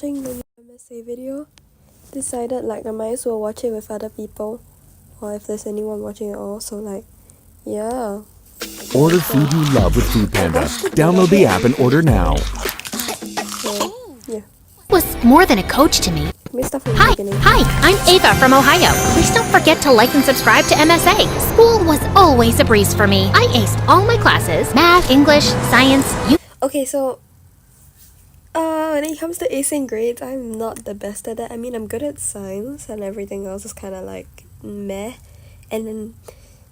Watching the MSA video, decided like I might as well watch it with other people, or if there's anyone watching it all. So like, yeah. Order food you love with Food Panda. Download the app and order now. So yeah. Was more than a coach to me. Hi, I'm Ava from Ohio. Please don't forget to like and subscribe to MSA. School was always a breeze for me. I aced all my classes, math, English, science. Okay, so when it comes to acing grades, I'm not the best at that. I mean, I'm good at science and everything else is kind of like meh. And then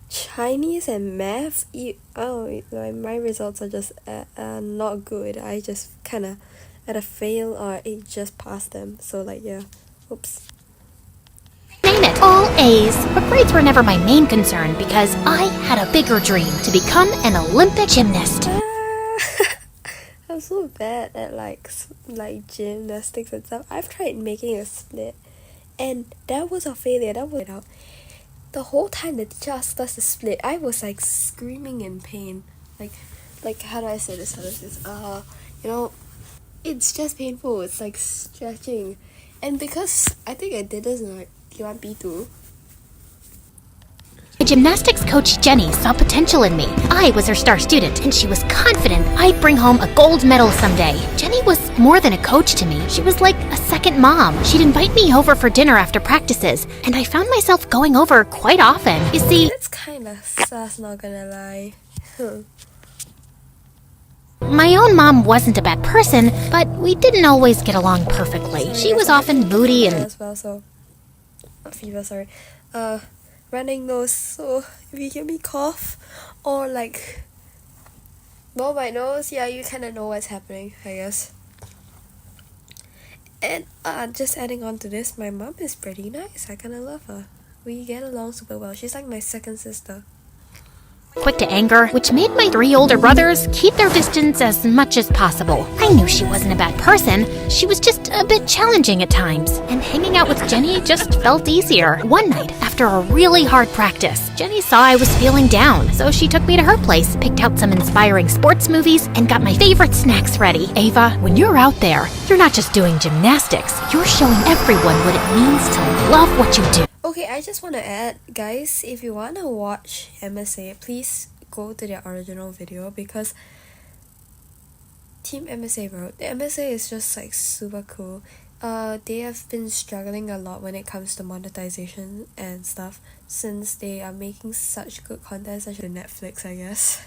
Chinese and math, my results are just not good. I just kind of either fail or I just pass them. So like, yeah, oops. Name it, all A's. But grades were never my main concern because I had a bigger dream to become an Olympic gymnast. I'm so bad at like gymnastics and stuff. I've tried making a split and that was a failure. That was out. The whole time the teacher asked us to split, I was like screaming in pain. Like how do I say this? It's just painful. It's like stretching. And because I think I did this in like P1, P2. My gymnastics coach Jenny saw potential in me. I was her star student, and she was confident I'd bring home a gold medal someday. Jenny was more than a coach to me. She was like a second mom. She'd invite me over for dinner after practices, and I found myself going over quite often. You see, it's kind of sus, not gonna lie. My own mom wasn't a bad person, but we didn't always get along perfectly. She was often moody and as well, so fever, sorry. Running nose, so if you hear me cough or like blow my nose, yeah, you kind of know what's happening, I guess. And just adding on to this, my mom is pretty nice. I kind of love her. We get along super well. She's like my second sister. quick to anger, which made my 3 older brothers keep their distance as much as possible. I knew she wasn't a bad person, she was just a bit challenging at times, and hanging out with Jenny just felt easier. One night, after a really hard practice, Jenny saw I was feeling down, so she took me to her place, picked out some inspiring sports movies, and got my favorite snacks ready. Ava, when you're out there, you're not just doing gymnastics, you're showing everyone what it means to love what you do. Okay, I just want to add, guys, if you want to watch MSA, please go to their original video, because Team MSA, bro, the MSA is just like super cool. They have been struggling a lot when it comes to monetization and stuff, since they are making such good content, such as Netflix, I guess.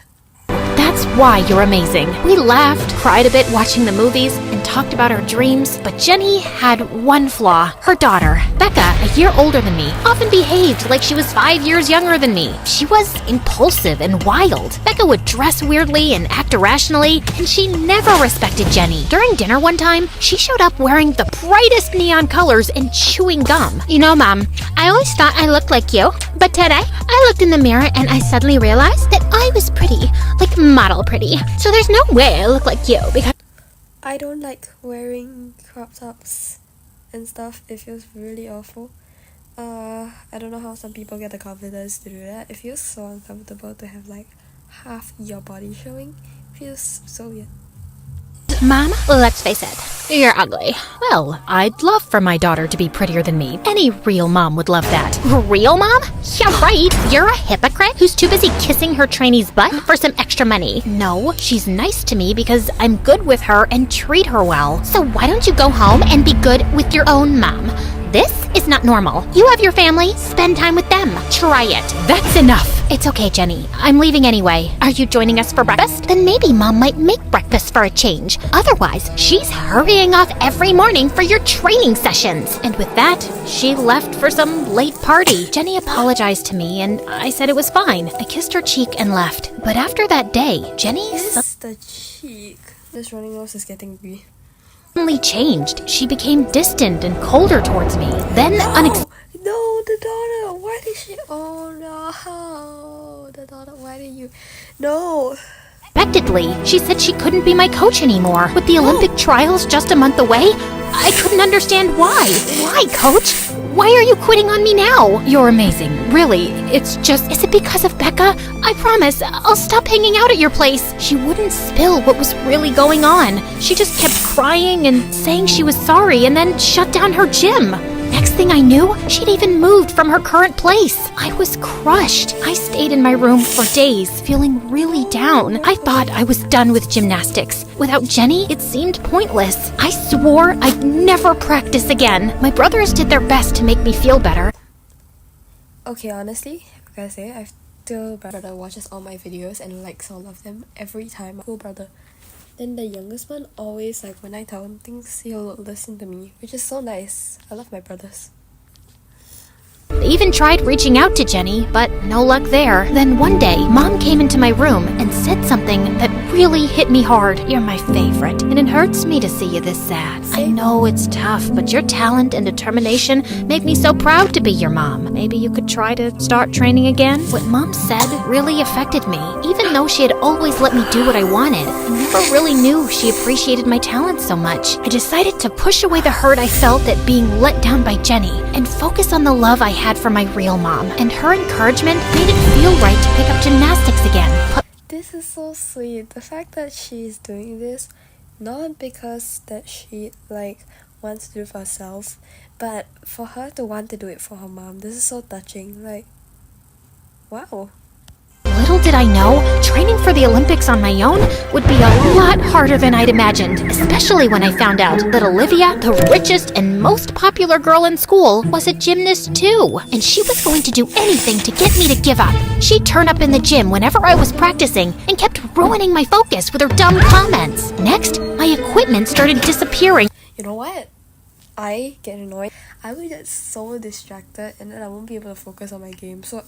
That's why you're amazing. We laughed, cried a bit watching the movies, and talked about our dreams, but Jenny had one flaw. Her daughter, Becca, a year older than me, often behaved like she was 5 years younger than me. She was impulsive and wild. Becca would dress weirdly and act irrationally, and she never respected Jenny. During dinner one time, she showed up wearing the brightest neon colors and chewing gum. You know, Mom, I always thought I looked like you, but today, I looked in the mirror and I suddenly realized that I was pretty, like model pretty. So there's no way I look like you, because I don't like wearing crop tops and stuff. It feels really awful. I don't know how some people get the confidence to do that. It feels so uncomfortable to have like half your body showing. It feels so weird. Mom, let's face it, you're ugly. Well, I'd love for my daughter to be prettier than me. Any real mom would love that. Real mom? Yeah, right. You're a hypocrite who's too busy kissing her trainee's butt for some extra money. No, she's nice to me because I'm good with her and treat her well. So why don't you go home and be good with your own mom? This is not normal. You have your family, spend time with them. Try it. That's enough. It's okay, Jenny. I'm leaving anyway. Are you joining us for breakfast? Then maybe Mom might make breakfast for a change. Otherwise, she's hurrying off every morning for your training sessions. And with that, she left for some late party. Jenny apologized to me and I said it was fine. I kissed her cheek and left. But after that day, Jenny The cheek. This running nose is getting me. suddenly changed. She became distant and colder towards me. Then No, the daughter. Why did she? Oh no, the daughter. Why did you? No. unexpectedly, she said she couldn't be my coach anymore. With the Olympic trials just a month away, I couldn't understand why. Why, coach? Why are you quitting on me now? You're amazing, really. It's just, is it because of Becca? I promise, I'll stop hanging out at your place. She wouldn't spill what was really going on. She just kept crying and saying she was sorry and then shut down her gym. Next thing I knew, she'd even moved from her current place. I was crushed. I stayed in my room for days, feeling really down. I thought I was done with gymnastics. Without Jenny, it seemed pointless. I swore I'd never practice again. My brothers did their best to make me feel better. Okay, honestly, I gotta say, I still brother watches all my videos and likes all of them every time. Cool brother. Then the youngest one always, like, when I tell him things, he'll listen to me, which is so nice. I love my brothers. I even tried reaching out to Jenny, but no luck there. Then one day, Mom came into my room and said something that really hit me hard. You're my favorite, and it hurts me to see you this sad. I know it's tough, but your talent and determination make me so proud to be your mom. Maybe you could try to start training again? What Mom said really affected me. Even though she had always let me do what I wanted, I never really knew she appreciated my talent so much. I decided to push away the hurt I felt at being let down by Jenny and focus on the love I had for my real mom. And her encouragement made it feel right to pick up gymnastics again. This is so sweet. The fact that she's doing this, not because that she, like, wants to do it for herself, but for her to want to do it for her mom. This is so touching. Like, wow. Little did I know, training for the Olympics on my own would be a lot harder than I'd imagined, especially when I found out that Olivia, the richest and most popular girl in school, was a gymnast too, and she was going to do anything to get me to give up. She'd turn up in the gym whenever I was practicing and kept ruining my focus with her dumb comments. Next, my equipment started disappearing. You know what? I get annoyed. I will get so distracted and then I won't be able to focus on my game. So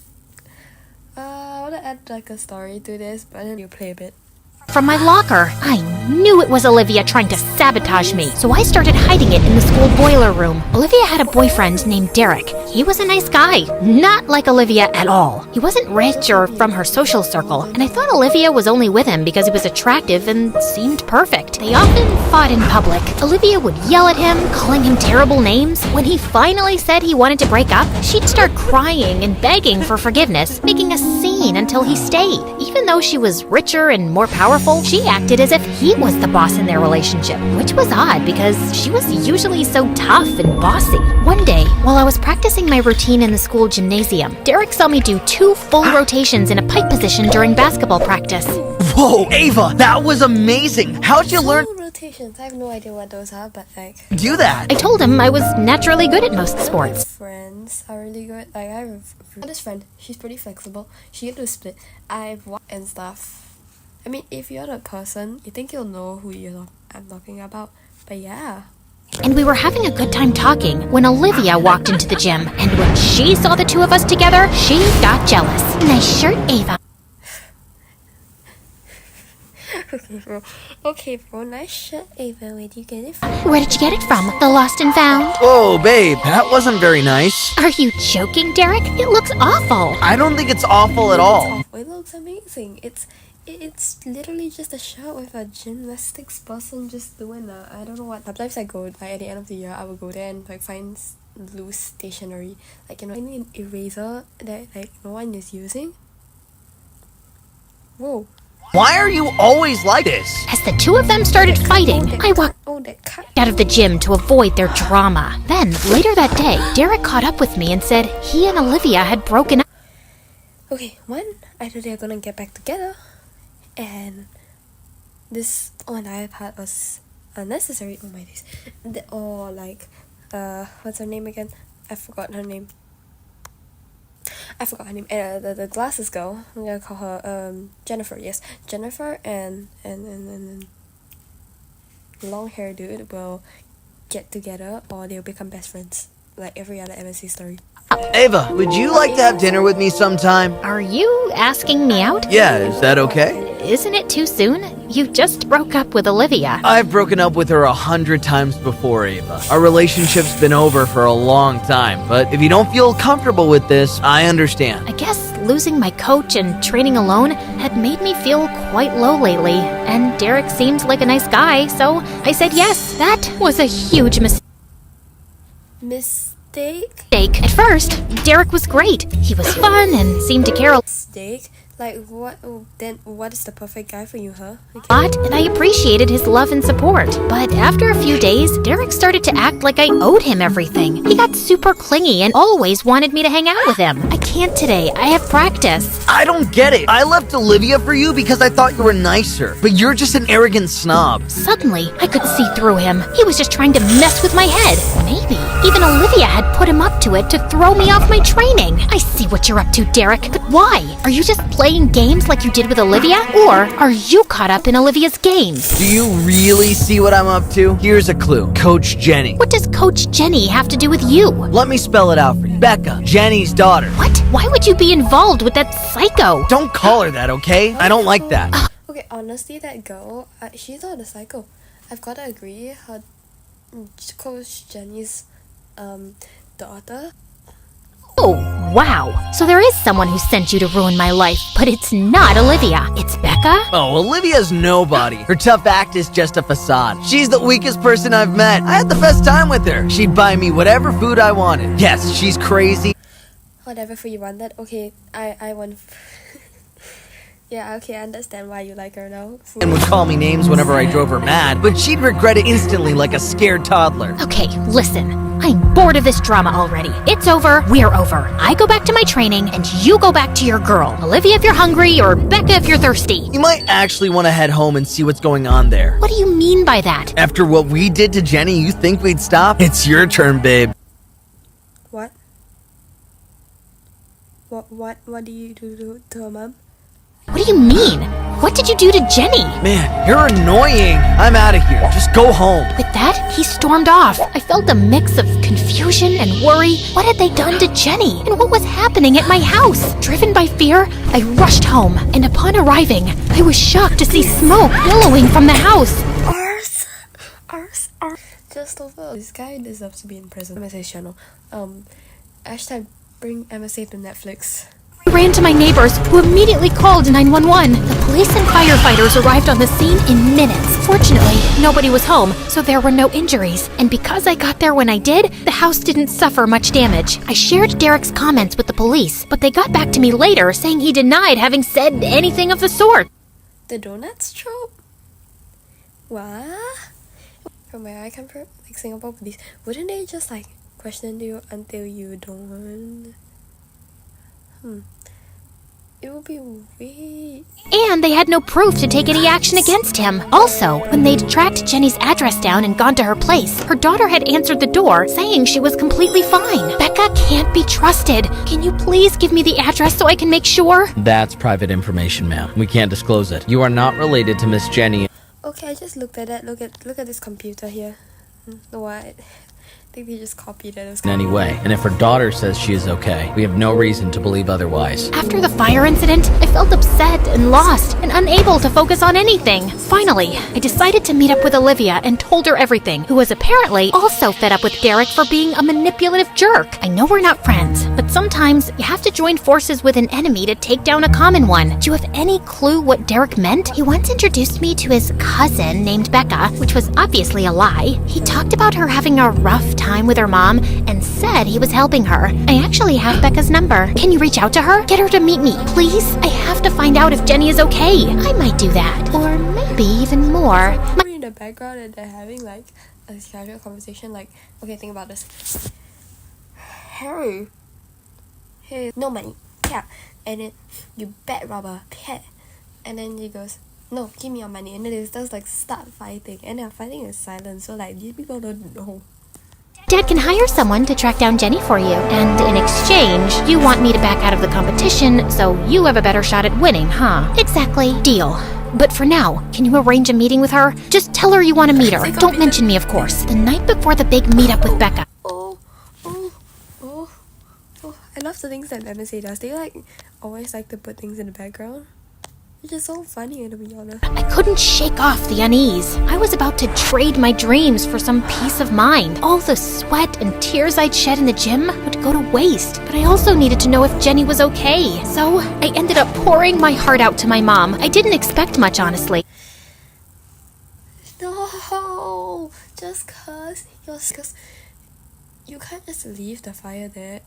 I want to add like a story to this, but then you play a bit. From my locker. I knew it was Olivia trying to sabotage me, so I started hiding it in the school boiler room. Olivia had a boyfriend named Derek. He was a nice guy, not like Olivia at all. He wasn't rich or from her social circle, and I thought Olivia was only with him because he was attractive and seemed perfect. They often fought in public. Olivia would yell at him, calling him terrible names. When he finally said he wanted to break up, she'd start crying and begging for forgiveness, making a scene until he stayed. Even though she was richer and more powerful, she acted as if he was the boss in their relationship, which was odd because she was usually so tough and bossy. One day, while I was practicing my routine in the school gymnasium, Derek saw me do 2 full rotations in a pike position during basketball practice. Whoa, Ava, that was amazing. How'd you learn Rotations. I have no idea what those are, but like to do that? I told him I was naturally good at most sports. friends are really good. Like I have this friend. She's pretty flexible. She can do split. I've watched and stuff. I mean, if you're the person, you think you'll know who I'm talking about. But yeah. And we were having a good time talking when Olivia walked into the gym. And when she saw the 2 of us together, she got jealous. Nice shirt, Ava. Okay, bro. Nice shirt, Ava. Where did you get it from? Where did you get it from? The lost and found? Whoa, babe, that wasn't very nice. Are you joking, Derek? It looks awful. I don't think it's awful at all. It looks amazing. It's literally just a shirt with a gymnastics person just doing I don't know what. Sometimes I go, like at the end of the year, I will go there and like find loose stationery, like, you know, an eraser that like no one is using. Whoa. Why are you always like this? As the 2 of them started fighting, I walked That cut. out of the gym to avoid their drama. Then, later that day, Derek caught up with me and said he and Olivia had broken up. Okay, either they're gonna get back together, and this on iPad was unnecessary. Oh my days. Or like, what's her name again? I forgot her name. The glasses girl. I'm gonna call her Jennifer. Yes, Jennifer and long hair dude will get together, or they'll become best friends, like every other MSC story. Ava, would you like to have dinner with me sometime? Are you asking me out? Yeah, is that okay? Isn't it too soon? You just broke up with Olivia. I've broken up with her 100 times before, Ava. Our relationship's been over for a long time, but if you don't feel comfortable with this, I understand. I guess losing my coach and training alone had made me feel quite low lately, and Derek seemed like a nice guy, so I said yes. That was a huge mistake. Steak? At first, Derek was great. He was fun and seemed to care a Steak? Like, what? Then what is the perfect guy for you, huh? Okay. lot, and I appreciated his love and support. But after a few days, Derek started to act like I owed him everything. He got super clingy and always wanted me to hang out with him. I can't today. I have practice. I don't get it. I left Olivia for you because I thought you were nicer, but you're just an arrogant snob. Suddenly, I could see through him. He was just trying to mess with my head. Maybe even Olivia had put him up to it to throw me off my training. I see what you're up to, Derek, but why? Are you just playing games like you did with Olivia? Or are you caught up in Olivia's games? Do you really see what I'm up to? Here's a clue. Coach Jenny. What does Coach Jenny have to do with you? Let me spell it out for you. Becca, Jenny's daughter. What? Why would you be involved with that psycho? Don't call her that, okay? I don't like that. Okay, honestly, that girl, she's not a psycho. I've got to agree, her Coach Jenny's daughter. Oh, wow. So there is someone who sent you to ruin my life, but it's not Olivia. It's Becca? Oh, Olivia's nobody. Her tough act is just a facade. She's the weakest person I've met. I had the best time with her. She'd buy me whatever food I wanted. Yes, she's crazy. Whatever food you wanted. Okay, I want... Yeah, okay, I understand why you like her now. And would call me names whenever I drove her mad, but she'd regret it instantly like a scared toddler. Okay, listen. I'm bored of this drama already. It's over. We're over. I go back to my training, and you go back to your girl. Olivia if you're hungry, or Becca if you're thirsty. You might actually want to head home and see what's going on there. What do you mean by that? After what we did to Jenny, you think we'd stop? It's your turn, babe. What? What do you do to her mom? What do you mean? What did you do to Jenny? Man, you're annoying. I'm out of here. Just go home. With that, he stormed off. I felt a mix of confusion and worry. What had they done to Jenny? And what was happening at my house? Driven by fear, I rushed home. And upon arriving, I was shocked to see smoke billowing from the house. Ours. Just over. This guy deserves to be in prison. MSA's channel. Hashtag bring MSA to Netflix. I ran to my neighbors, who immediately called 911. The police and firefighters arrived on the scene in minutes. Fortunately, nobody was home, so there were no injuries. And because I got there when I did, the house didn't suffer much damage. I shared Derek's comments with the police, but they got back to me later saying he denied having said anything of the sort. The donuts trope? What? From where I come from, like Singapore police, wouldn't they just like question you until you don't? It would be weird. And they had no proof to take any action against him. Also, when they'd tracked Jenny's address down and gone to her place, her daughter had answered the door, saying she was completely fine. Becca can't be trusted. Can you please give me the address so I can make sure? That's private information, ma'am. We can't disclose it. You are not related to Miss Jenny. Okay, I just looked at it. Look at this computer here. What? I think they just copied it. In any way, and if her daughter says she is okay, we have no reason to believe otherwise. After the fire incident, I felt upset and lost and unable to focus on anything. Finally, I decided to meet up with Olivia and told her everything, who was apparently also fed up with Derek for being a manipulative jerk. I know we're not friends, but sometimes you have to join forces with an enemy to take down a common one. Do you have any clue what Derek meant? He once introduced me to his cousin named Becca, which was obviously a lie. He talked about her having a rough time with her mom and said he was helping her. I actually have Becca's number. Can you reach out to her? Get her to meet me, please? I have to find out if Jenny is okay. I might do that. Or maybe even more. In the background and they're having like a casual conversation, like, okay, think about this. Hey, no money. Yeah. And then you bet robber, pet. And then he goes, no, give me your money. And then they just like start fighting. And they're fighting in silence. So like these people don't know. Dad can hire someone to track down Jenny for you, and in exchange, you want me to back out of the competition, so you have a better shot at winning, huh? Exactly. Deal. But for now, can you arrange a meeting with her? Just tell her you want to meet her. Don't mention me, of course. The night before the big meetup with Becca. I love the things that MSA does. They like always like to put things in the background. It's just so funny, to be honest. I couldn't shake off the unease. I was about to trade my dreams for some peace of mind. All the sweat and tears I'd shed in the gym would go to waste. But I also needed to know if Jenny was okay. So I ended up pouring my heart out to my mom. I didn't expect much, honestly. No, just cause You can't just leave the fire there.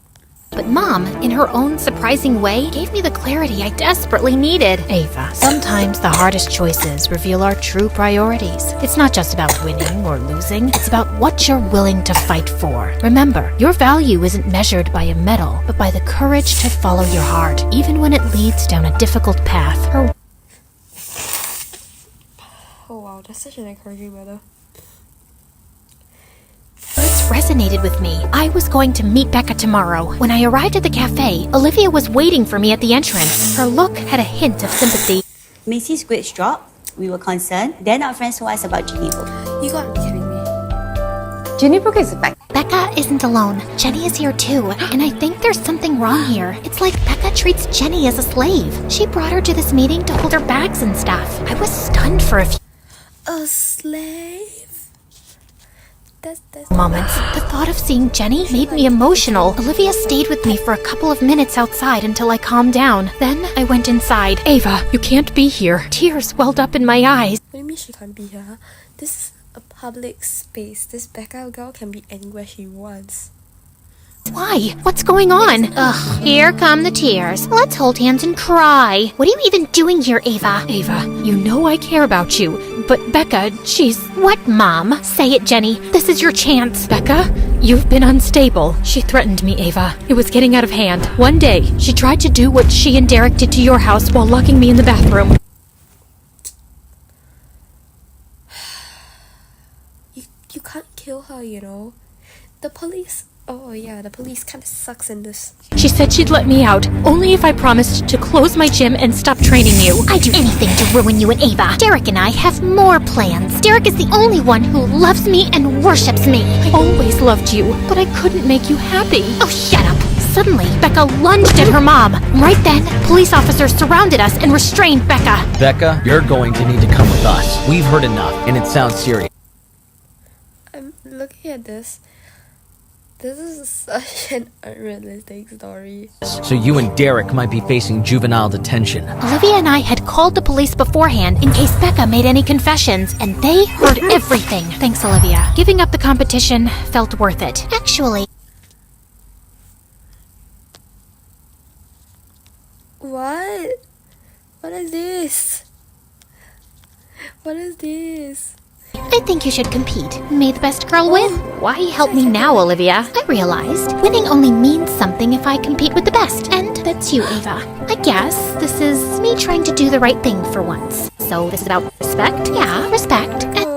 But Mom, in her own surprising way, gave me the clarity I desperately needed. Ava, sometimes the hardest choices reveal our true priorities. It's not just about winning or losing, it's about what you're willing to fight for. Remember, your value isn't measured by a medal, but by the courage to follow your heart, even when it leads down a difficult path. Oh wow, that's such an encouraging letter. Words resonated with me. I was going to meet Becca tomorrow. When I arrived at the cafe, Olivia was waiting for me at the entrance. Her look had a hint of sympathy. Macy's grades dropped. We were concerned. Then our friends told us about Jenny book. You gotta be kidding me. Jenny book is back. Becca isn't alone. Jenny is here too, and I think there's something wrong here. It's like Becca treats Jenny as a slave. She brought her to this meeting to hold her bags and stuff. I was stunned for a few A slave? That's moments. The thought of seeing Jenny made me emotional. Olivia stayed with me for a couple of minutes outside until I calmed down. Then I went inside. Ava, you can't be here. Tears welled up in my eyes. What do you mean she can't be here? Huh? This is a public space. This Becca girl can be anywhere she wants. Why? What's going on? Ugh, here come the tears. Let's hold hands and cry. What are you even doing here, Ava? Ava, you know I care about you, but Becca, she's... What, Mom? Say it, Jenny. This is your chance. Becca, you've been unstable. She threatened me, Ava. It was getting out of hand. One day, she tried to do what she and Derek did to your house while locking me in the bathroom. You can't kill her, you know. The police... Oh yeah, the police kind of sucks in this. She said she'd let me out, only if I promised to close my gym and stop training you. I'd do anything to ruin you and Ava. Derek and I have more plans. Derek is the only one who loves me and worships me. I always loved you, but I couldn't make you happy. Oh, shut up. Suddenly, Becca lunged at her mom. Right then, police officers surrounded us and restrained Becca. Becca, you're going to need to come with us. We've heard enough, and it sounds serious. I'm looking at this. This is such an unrealistic story. So you and Derek might be facing juvenile detention. Olivia and I had called the police beforehand in case Becca made any confessions, and they heard everything. Thanks, Olivia. Giving up the competition felt worth it. Actually... What? What is this? What is this? I think you should compete. May the best girl win. Why help me now, Olivia? I realized winning only means something if I compete with the best, and that's you, Ava. I guess this is me trying to do the right thing for once. So this is about respect? Yeah, respect. And